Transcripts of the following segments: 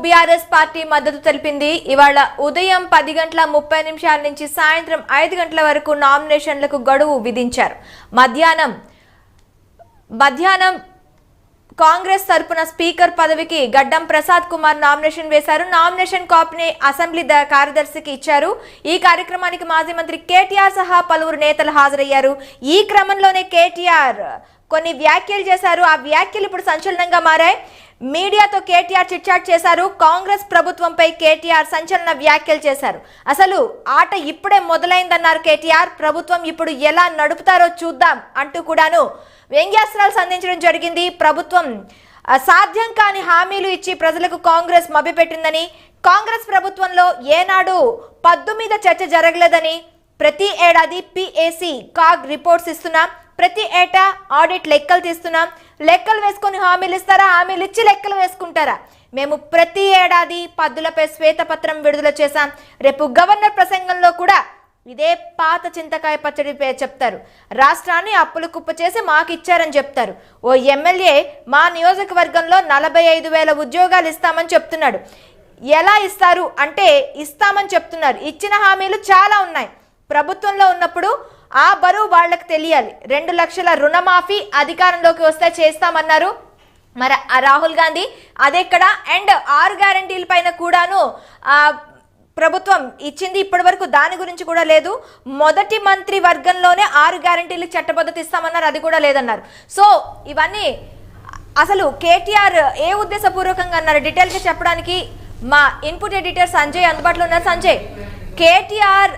BRS party మద్దతు తెలిపింది. ఇవాళ ఉదయం 10:30 నుంచి సాయంత్రం 5 గంటల వరకు నామినేషన్లకు గడువు విధించారు. మధ్యాహ్నం కాంగ్రెస్ తరపున స్పీకర్ పదవికి గడ్డం ప్రసాద్ కుమార్ నామినేషన్ వేశారు. నామినేషన్ కాపీని అసెంబ్లీ కార్యదర్శికి ఇచ్చారు. ఈ కార్యక్రమానికి మాజీ మంత్రి కేటీఆర్ సహా పలువురు నేతలు హాజరయ్యారు. ఈ క్రమంలోనే కేటీఆర్ కొన్ని వ్యాఖ్యలు చేశారు. ఆ వ్యాఖ్యలు ఇప్పుడు సంచలనంగా మారాయి. మీడియాతో కేటీఆర్ చిట్చాట్ చేశారు. కాంగ్రెస్ ప్రభుత్వంపై కేటీఆర్ సంచలన వ్యాఖ్యలు చేశారు. అసలు ఆట ఇప్పుడే మొదలైందన్నారు కేటీఆర్. ప్రభుత్వం ఇప్పుడు ఎలా నడుపుతారో చూద్దాం అంటూ కూడాను వ్యంగ్యాస్త్రాలు సంధించడం జరిగింది. ప్రభుత్వం సాధ్యం కాని హామీలు ఇచ్చి ప్రజలకు కాంగ్రెస్ మభ్యపెట్టిందని, కాంగ్రెస్ ప్రభుత్వంలో ఏనాడు పద్దు మీద చర్చ జరగలేదని, ప్రతి ఏడాది పిఏసి కాగ్ రిపోర్ట్స్ ఇస్తున్నాం, ప్రతి ఏటా ఆడిట్ లెక్కలు తీస్తున్నాం, లెక్కలు వేసుకొని హామీలు ఇస్తారా, హామీలు ఇచ్చి లెక్కలు వేసుకుంటారా? మేము ప్రతి ఏడాది పద్దులపై శ్వేతపత్రం విడుదల చేశాం. రేపు గవర్నర్ ప్రసంగంలో కూడా ఇదే పాత చింతకాయ పచ్చడి చెప్తారు. రాష్ట్రాన్ని అప్పులు కుప్ప చేసి మాకు ఇచ్చారని చెప్తారు. ఓ ఎమ్మెల్యే మా నియోజకవర్గంలో 45,000 ఉద్యోగాలు ఇస్తామని చెప్తున్నాడు. ఎలా ఇస్తారు అంటే ఇస్తామని చెప్తున్నారు. ఇచ్చిన హామీలు చాలా ఉన్నాయి. ప్రభుత్వంలో ఉన్నప్పుడు ఆ బరువు వాళ్ళకి తెలియాలి. 2 లక్షల రుణమాఫీ అధికారంలోకి వస్తే చేస్తామన్నారు. మరి రాహుల్ గాంధీ అదెక్కడ? అండ్ 6 గ్యారంటీల పైన కూడాను ప్రభుత్వం ఇచ్చింది. ఇప్పటి వరకు దాని గురించి కూడా లేదు. మొదటి మంత్రి వర్గంలోనే 6 గ్యారంటీలకు చట్టబద్ధత ఇస్తామన్నారు, అది కూడా లేదన్నారు. సో ఇవన్నీ అసలు కేటీఆర్ ఏ ఉద్దేశపూర్వకంగా అన్నారు డీటెయిల్గా చెప్పడానికి మా ఇన్పుట్ ఎడిటర్ సంజయ్ అందుబాటులో ఉన్నారు. సంజయ్, కేటీఆర్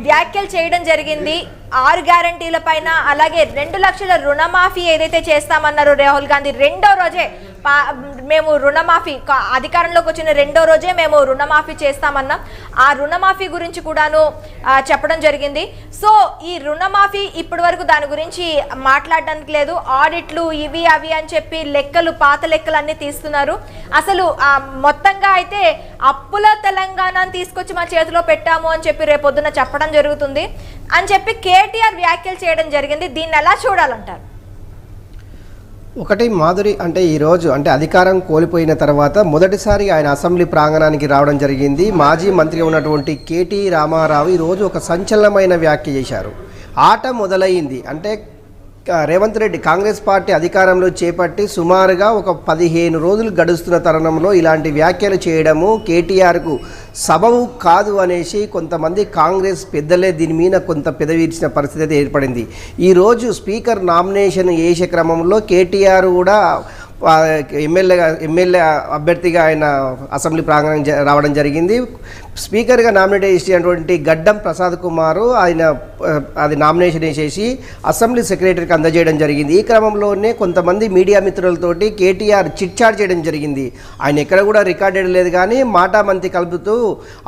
వ్యాఖ్యలు చేయడం జరిగింది 6 గ్యారంటీల పైన, అలాగే 2 లక్షల రుణమాఫీ ఏదైతే చేస్తామన్నారో రాహుల్ గాంధీ రెండో రోజే మేము రుణమాఫీ అధికారంలోకి వచ్చిన రెండో రోజే మేము రుణమాఫీ చేస్తామన్నాం. ఆ రుణమాఫీ గురించి కూడాను చెప్పడం జరిగింది. సో ఈ రుణమాఫీ ఇప్పటి వరకు దాని గురించి మాట్లాడడానికి లేదు. ఆడిట్లు ఇవి అవి అని చెప్పి లెక్కలు పాత లెక్కలు అన్ని తీస్తున్నారు. అసలు మొత్తంగా అయితే అప్పుల తెలంగాణను తీసుకొచ్చి మా చేతిలో పెట్టాము అని చెప్పి రేపొద్దున చెప్పడం జరుగుతుంది అని చెప్పి కేటీఆర్ వ్యాఖ్యలు చేయడం జరిగింది. దీన్ని ఎలా చూడాలంటారు? ఒకటి మాధురి, అంటే ఈరోజు అంటే అధికారం కోల్పోయిన తర్వాత మొదటిసారి ఆయన అసెంబ్లీ ప్రాంగణానికి రావడం జరిగింది. మాజీ మంత్రిగా ఉన్నటువంటి కేటీ రామారావు ఈరోజు ఒక సంచలనమైన వ్యాఖ్య చేశారు. ఆట మొదలయ్యింది అంటే రేవంత్ రెడ్డి కాంగ్రెస్ పార్టీ అధికారంలో చేపట్టి సుమారుగా ఒక 15 రోజులు గడుస్తున్న తరుణంలో ఇలాంటి వ్యాఖ్యలు చేయడము కేటీఆర్కు సబబు కాదు అనేసి కొంతమంది కాంగ్రెస్ పెద్దలే దీని మీద కొంత పెదవిర్చిన పరిస్థితి ఏర్పడింది. ఈరోజు స్పీకర్ నామినేషన్ వేసే క్రమంలో కేటీఆర్ కూడా ఎమ్మెల్యే అభ్యర్థిగా ఆయన అసెంబ్లీ ప్రాంగణం రావడం జరిగింది. స్పీకర్గా నామినేట్ చేసినటువంటి గడ్డం ప్రసాద్ కుమారు ఆయన అది నామినేషన్ వేసేసి అసెంబ్లీ సెక్రటరీకి అందజేయడం జరిగింది. ఈ క్రమంలోనే కొంతమంది మీడియా మిత్రులతోటి కేటీఆర్ చిట్చాట్ చేయడం జరిగింది. ఆయన ఎక్కడ కూడా రికార్డెడ్ లేదు, కానీ మాటామంతి కలుపుతూ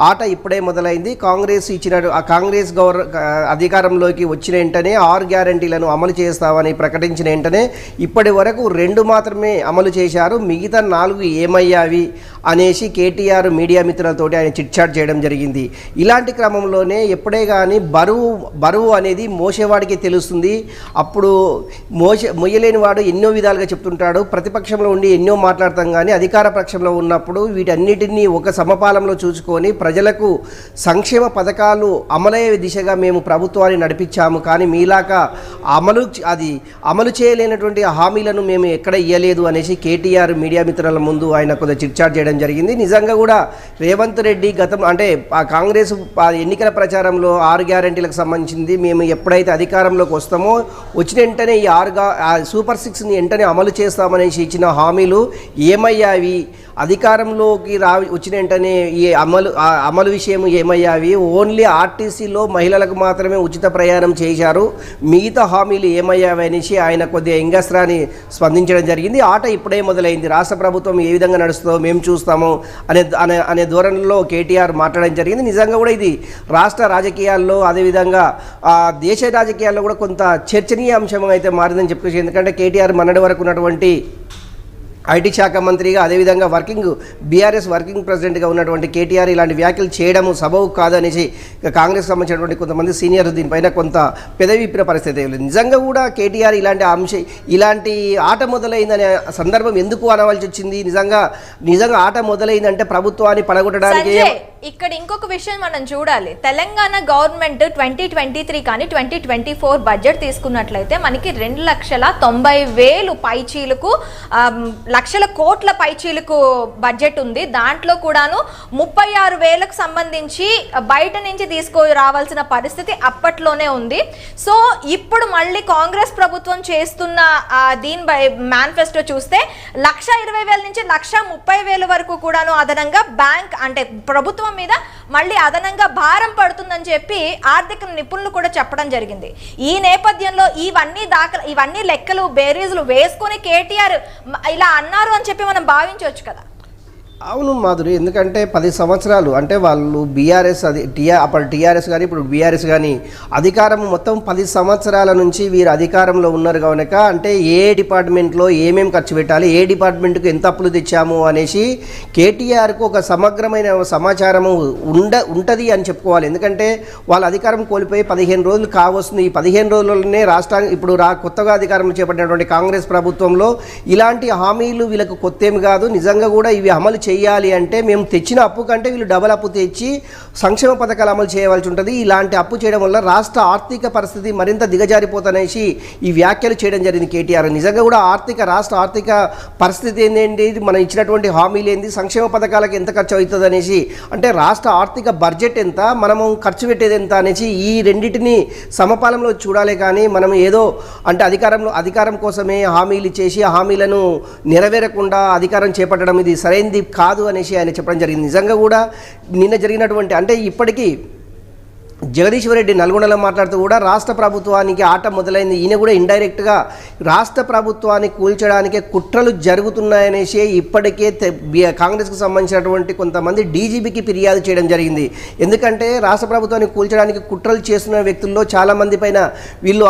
ఆట ఇప్పుడే మొదలైంది. కాంగ్రెస్ కాంగ్రెస్ అధికారంలోకి వచ్చిన వెంటనే 6 గ్యారంటీలను అమలు చేస్తామని ప్రకటించిన వెంటనే ఇప్పటి వరకు 2 మాత్రమే అమలు చేశారు, మిగతా 4 ఏమయ్యావి అనేసి కేటీఆర్ మీడియా మిత్రులతోటి ఆయన చిట్చాట్ చేయడం జరిగింది. ఇలాంటి క్రమంలోనే ఎప్పుడే కానీ బరువు అనేది మోసేవాడికి తెలుస్తుంది. అప్పుడు మొయ్యలేని వాడు ఎన్నో విధాలుగా చెప్తుంటాడు. ప్రతిపక్షంలో ఉండి ఎన్నో మాట్లాడతాం, కానీ అధికార పక్షంలో ఉన్నప్పుడు వీటన్నిటినీ ఒక సమపాలంలో చూసుకొని ప్రజలకు సంక్షేమ పథకాలు అమలయ్యే దిశగా మేము ప్రభుత్వాన్ని నడిపించాము. కానీ మీలాగా అమలు చేయలేనటువంటి హామీలను మేము ఎక్కడ ఇయ్యలేదు అనేసి కేటీఆర్ మీడియా మిత్రుల ముందు ఆయన కొంత చిట్చాట్ చేయడం జరిగింది. నిజంగా కూడా రేవంత్ రెడ్డి అంటే ఆ కాంగ్రెస్ ఎన్నికల ప్రచారంలో 6 గ్యారంటీలకు సంబంధించింది మేము ఎప్పుడైతే అధికారంలోకి వస్తామో వచ్చిన వెంటనే ఈ సూపర్ 6ని వెంటనే అమలు చేస్తామనేసి ఇచ్చిన హామీలు ఏమయ్యావి, అధికారంలోకి వచ్చిన వెంటనే ఈ అమలు విషయం ఏమయ్యావి, ఓన్లీ ఆర్టీసీలో మహిళలకు మాత్రమే ఉచిత ప్రయాణం చేశారు, మిగతా హామీలు ఏమయ్యావి అనేసి ఆయన కొద్దిగా ఇంగస్త్రాన్ని స్పందించడం జరిగింది. ఆట ఇప్పుడే మొదలైంది. రాష్ట్ర ప్రభుత్వం ఏ విధంగా నడుస్తుందో మేము చూస్తాము అనే ధోరణిలో కేటీఆర్ మాట్లాడడం జరిగింది. నిజంగా కూడా ఇది రాష్ట్ర రాజకీయాల్లో అదేవిధంగా దేశ రాజకీయాల్లో కూడా కొంత చర్చనీయాంశం అయితే మారిందని చెప్పేసి, ఎందుకంటే కేటీఆర్ మొన్నటి వరకు ఉన్నటువంటి ఐటీ శాఖ మంత్రిగా, అదేవిధంగా బీఆర్ఎస్ వర్కింగ్ ప్రెసిడెంట్గా ఉన్నటువంటి కేటీఆర్ ఇలాంటి వ్యాఖ్యలు చేయడము సబబు కాదు అనేసి కాంగ్రెస్ సంబంధించినటువంటి కొంతమంది సీనియర్ దీనిపైన కొంత పెదవిప్పిన పరిస్థితి లేదు. నిజంగా కూడా కేటీఆర్ ఇలాంటి ఆట మొదలైందనే సందర్భం ఎందుకు అనవలసి వచ్చింది? నిజంగా ఆట మొదలైందంటే ప్రభుత్వాన్ని పడగొట్టడానికి. ఇక్కడ ఇంకొక విషయం మనం చూడాలి. తెలంగాణ గవర్నమెంట్ 2023 కానీ 2024 బడ్జెట్ తీసుకున్నట్లయితే మనకి 2,90,000 పైచీలకు లక్షల కోట్ల పైచీలకు బడ్జెట్ ఉంది. దాంట్లో కూడాను 36,000కు సంబంధించి బయట నుంచి తీసుకురావాల్సిన పరిస్థితి అప్పట్లోనే ఉంది. సో ఇప్పుడు మళ్ళీ కాంగ్రెస్ ప్రభుత్వం చేస్తున్న దీని మేనిఫెస్టో చూస్తే 1,20,000 నుంచి 1,30,000 వరకు కూడాను అదనంగా బ్యాంక్ అంటే ప్రభుత్వం మీద మళ్ళీ అదనంగా భారం పడుతుందని చెప్పి ఆర్థిక నిపుణులు కూడా చెప్పడం జరిగింది. ఈ నేపథ్యంలో ఇవన్నీ లెక్కలు బేరీజులు వేసుకొని కేటీఆర్ ఇలా అన్నారు అని చెప్పి మనం భావించవచ్చు కదా. అవును మాధురి, ఎందుకంటే 10 సంవత్సరాలు అంటే వాళ్ళు బీఆర్ఎస్ అప్పుడు టీఆర్ఎస్ కానీ ఇప్పుడు బీఆర్ఎస్ కానీ అధికారం మొత్తం 10 సంవత్సరాల నుంచి వీరు అధికారంలో ఉన్నారు కనుక అంటే ఏ డిపార్ట్మెంట్లో ఏమేమి ఖర్చు పెట్టాలి, ఏ డిపార్ట్మెంట్కు ఎంత అప్పులు తెచ్చాము అనేసి కేటీఆర్కు ఒక సమగ్రమైన సమాచారము ఉంటుంది అని చెప్పుకోవాలి. ఎందుకంటే వాళ్ళ అధికారం కోల్పోయి 15 రోజులు కావస్తుంది. ఈ 15 రోజుల్లోనే రాష్ట్రానికి ఇప్పుడు కొత్తగా అధికారం చేపట్టినటువంటి కాంగ్రెస్ ప్రభుత్వంలో ఇలాంటి హామీలు వీళ్ళకు కొత్త ఏమి కాదు. నిజంగా కూడా ఇవి అమలు చేయాలి అంటే మేము తెచ్చిన అప్పు కంటే వీళ్ళు డబల్ అప్పు తెచ్చి సంక్షేమ పథకాలు అమలు చేయవలసి ఉంటుంది. ఇలాంటి అప్పు చేయడం వల్ల రాష్ట్ర ఆర్థిక పరిస్థితి మరింత దిగజారిపోతనేసి ఈ వ్యాఖ్యలు చేయడం జరిగింది కేటీఆర్. నిజంగా కూడా రాష్ట్ర ఆర్థిక పరిస్థితి ఏంటి, మనం ఇచ్చినటువంటి హామీలు ఏంది, సంక్షేమ పథకాలకు ఎంత ఖర్చు అవుతుంది అనేసి, అంటే రాష్ట్ర ఆర్థిక బడ్జెట్ ఎంత, మనము ఖర్చు పెట్టేది ఎంత అనేసి ఈ రెండింటిని సమపాలంలో చూడాలి. కానీ మనం ఏదో అంటే అధికారం కోసమే హామీలు ఇచ్చేసి ఆ హామీలను నెరవేరకుండా అధికారం చేపట్టడం ఇది సరైనది కాదు అనేసి ఆయన చెప్పడం జరిగింది. నిజంగా కూడా నిన్న జరిగినటువంటి అంటే ఇప్పటికీ జగదీశ్వర్ రెడ్డి నల్గొండలో మాట్లాడుతూ కూడా రాష్ట్ర ప్రభుత్వానికి ఆట మొదలైంది. ఈయన కూడా ఇండైరెక్ట్గా రాష్ట్ర ప్రభుత్వాన్ని కూల్చడానికే కుట్రలు జరుగుతున్నాయనేసి ఇప్పటికే కాంగ్రెస్కు సంబంధించినటువంటి కొంతమంది డీజీపీకి ఫిర్యాదు చేయడం జరిగింది. ఎందుకంటే రాష్ట్ర ప్రభుత్వాన్ని కూల్చడానికి కుట్రలు చేస్తున్న వ్యక్తుల్లో చాలామంది పైన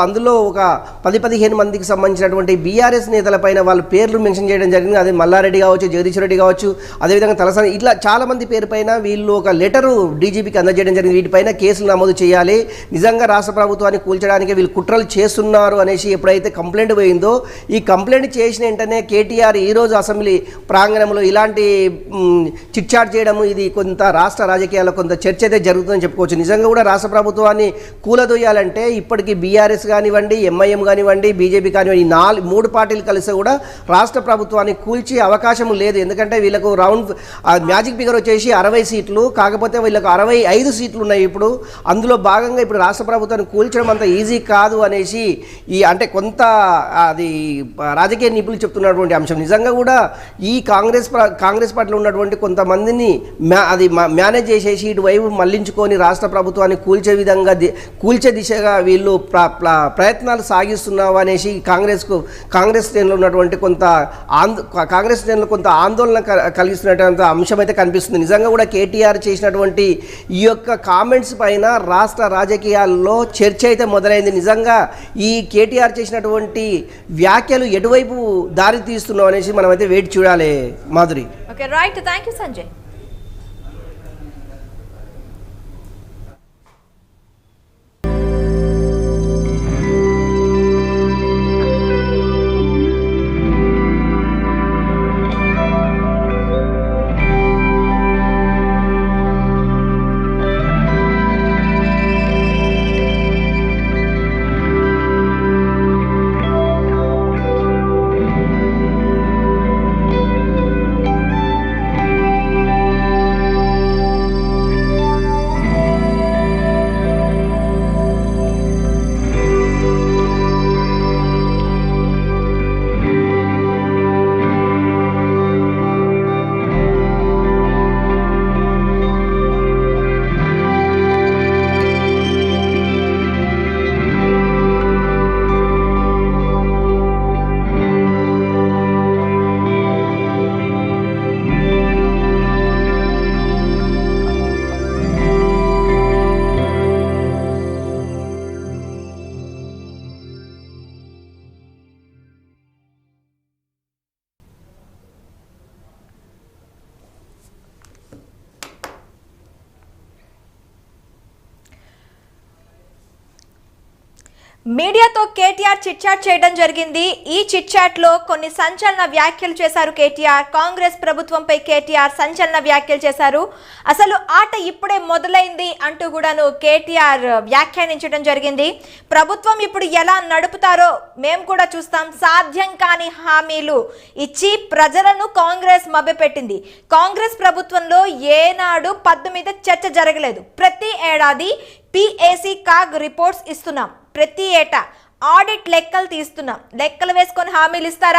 అందులో ఒక 10-15 మందికి సంబంధించినటువంటి బీఆర్ఎస్ నేతలపైన వాళ్ళ పేర్లు మెన్షన్ చేయడం జరిగింది. అదే మల్లారెడ్డి కావచ్చు, జగదీశ్వర్ రెడ్డి కావచ్చు, అదేవిధంగా తలసాని, ఇట్లా చాలామంది పేరు పైన వీళ్ళు ఒక లెటరు డీజీపీకి అందజేయడం జరిగింది. వీటిపైన కేసులు నమోదు చేయాలి, నిజంగా రాష్ట్ర ప్రభుత్వాన్ని కూల్చడానికి వీళ్ళు కుట్రలు చేస్తున్నారు అనేసి ఎప్పుడైతే కంప్లైంట్ పోయిందో ఈ కంప్లైంట్ చేసిన వెంటనే కేటీఆర్ ఈరోజు అసెంబ్లీ ప్రాంగణంలో ఇలాంటి చిట్చాట్ చేయడము ఇది కొంత రాష్ట్ర రాజకీయాల్లో కొంత చర్చ అయితే జరుగుతుందని చెప్పుకోవచ్చు. నిజంగా కూడా రాష్ట్ర ప్రభుత్వాన్ని కూలదొయ్యాలంటే ఇప్పటికీ బీఆర్ఎస్ కానివ్వండి, ఎంఐఎం కానివ్వండి, బీజేపీ కానివ్వండి, ఈ 3 పార్టీలు కలిసి కూడా రాష్ట్ర ప్రభుత్వాన్ని కూల్చే అవకాశం లేదు. ఎందుకంటే వీళ్ళకు మ్యాజిక్ ఫిగర్ వచ్చేసి 60 సీట్లు, కాకపోతే వీళ్ళకు 65 సీట్లు ఉన్నాయి. ఇప్పుడు అందులో భాగంగా ఇప్పుడు రాష్ట్ర ప్రభుత్వాన్ని కూల్చడం అంత ఈజీ కాదు అనేసి అంటే కొంత అది రాజకీయ నిపుణులు చెప్తున్నటువంటి అంశం. నిజంగా కూడా ఈ కాంగ్రెస్ పార్టీలో ఉన్నటువంటి కొంతమందిని మేనేజ్ చేసేసి ఇటువైపు మళ్లించుకొని రాష్ట్ర ప్రభుత్వాన్ని కూల్చే దిశగా వీళ్ళు ప్రయత్నాలు సాగిస్తున్నావు అనేసి కాంగ్రెస్ శ్రేణులు ఉన్నటువంటి కాంగ్రెస్ శ్రేణులు కొంత ఆందోళన కలిగిస్తున్నటువంటి అంశం అయితే కనిపిస్తుంది. నిజంగా కూడా కేటీఆర్ చేసినటువంటి ఈ యొక్క కామెంట్స్ పైన రాష్ట్ర రాజకీయాల్లో చర్చ అయితే మొదలైంది. నిజంగా ఈ కేటీఆర్ చేసినటువంటి వ్యాఖ్యలు ఎటువైపు దారి తీస్తున్నావు అనేసి మనమైతే వేచి చూడాలి Madhuri. Okay, right, thank you Sanjay. మీడియాతో కేటీఆర్ చిట్ చాట్ చేయడం జరిగింది. ఈ చిట్ చాట్ లో కొన్ని సంచలన వ్యాఖ్యలు చేశారు కేటీఆర్. కాంగ్రెస్ ప్రభుత్వంపై కేటీఆర్ సంచలన వ్యాఖ్యలు చేశారు. అసలు ఆట ఇప్పుడే మొదలైంది అంటూ కూడాను కేటీఆర్ వ్యాఖ్యానించడం జరిగింది. ప్రభుత్వం ఇప్పుడు ఎలా నడుపుతారో మేము కూడా చూస్తాం. సాధ్యం కాని హామీలు ఇచ్చి ప్రజలను కాంగ్రెస్ మభ్యపెట్టింది. కాంగ్రెస్ ప్రభుత్వంలో ఏనాడు పద్దు మీద చర్చ జరగలేదు. ప్రతి ఏడాది PAC కాగ్ రిపోర్ట్స్ ఇస్తున్నాం. ప్రతి ఏటా ఆడిట్ లెక్కలు తీస్తున్నాం. లెక్కలు వేసుకొని హామీలు ఇస్తారా?